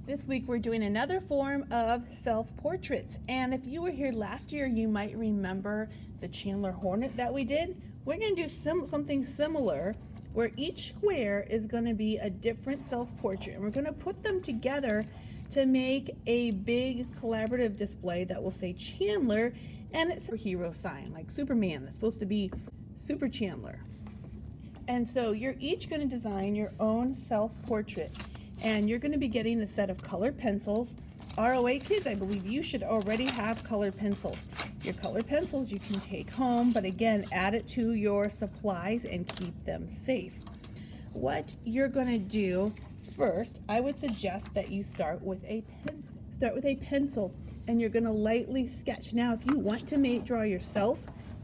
This week we're doing another form of self-portraits, and if you were here last year you might remember the Chandler Hornet that we did. We're going to do something similar where each square is going to be a different self-portrait, and we're going to put them together to make a big collaborative display that will say Chandler, and it's a hero sign like Superman. It's supposed to be Super Chandler. And so you're each going to design your own self-portrait, and you're going to be getting a set of colored pencils. ROA kids, I believe you should already have colored pencils. Your colored pencils you can take home, but again, add it to your supplies and keep them safe. What you're going to do first, I would suggest that you start with a pencil, and you're going to lightly sketch. Now, if you want to draw yourself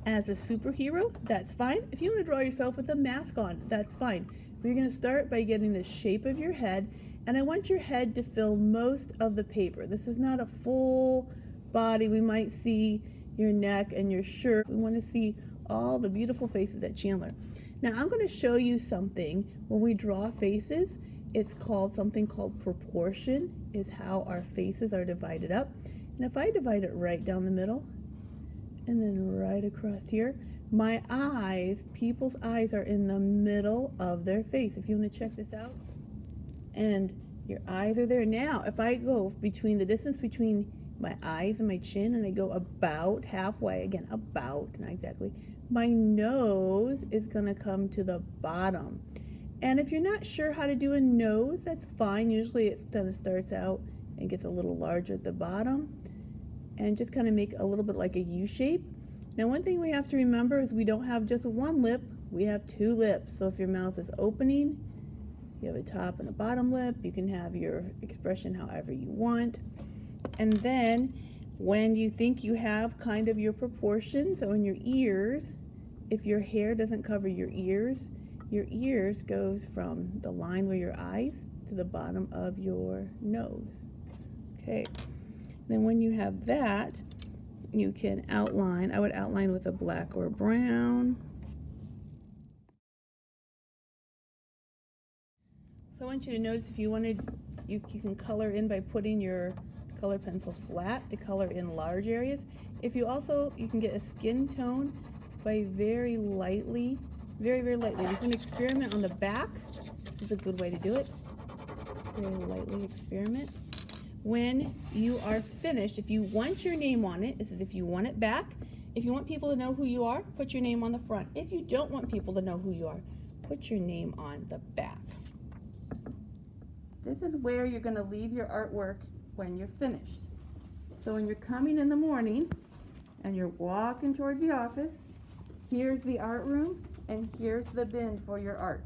as a superhero, that's fine. If you want to draw yourself with a mask on, that's fine. We're going to start by getting the shape of your head, and I want your head to fill most of the paper. This is not a full body. We might see your neck and your shirt. We want to see all the beautiful faces at Chandler. Now I'm going to show you something when we draw faces. It's called something called proportion, is how our faces are divided up. And if I divide it right down the middle and then right across here, my eyes, people's eyes are in the middle of their face. If you want to check this out, and your eyes are there. Now, if I go between the distance between my eyes and my chin, and I go about halfway, again, about, not exactly, my nose is going to come to the bottom. And if you're not sure how to do a nose, that's fine. Usually it kind of starts out and gets a little larger at the bottom, and just kind of make a little bit like a U shape. Now, one thing we have to remember is we don't have just one lip, we have two lips. So if your mouth is opening, you have a top and a bottom lip. You can have your expression however you want. And then when you think you have kind of your proportions, so in your ears, if your hair doesn't cover your ears goes from the line where your eyes to the bottom of your nose. Okay. Then when you have that, you can outline. I would outline with a black or brown. So I want you to notice, if you wanted, you can color in by putting your color pencil flat to color in large areas. If you also, you can get a skin tone by very lightly, very lightly. You can experiment on the back. This is a good way to do it. Very lightly experiment. When you are finished, if you want your name on it, this is if you want it back. If you want people to know who you are, put your name on the front. If you don't want people to know who you are, put your name on the back. This is where you're going to leave your artwork when you're finished. So when you're coming in the morning and you're walking towards the office, here's the art room and here's the bin for your art.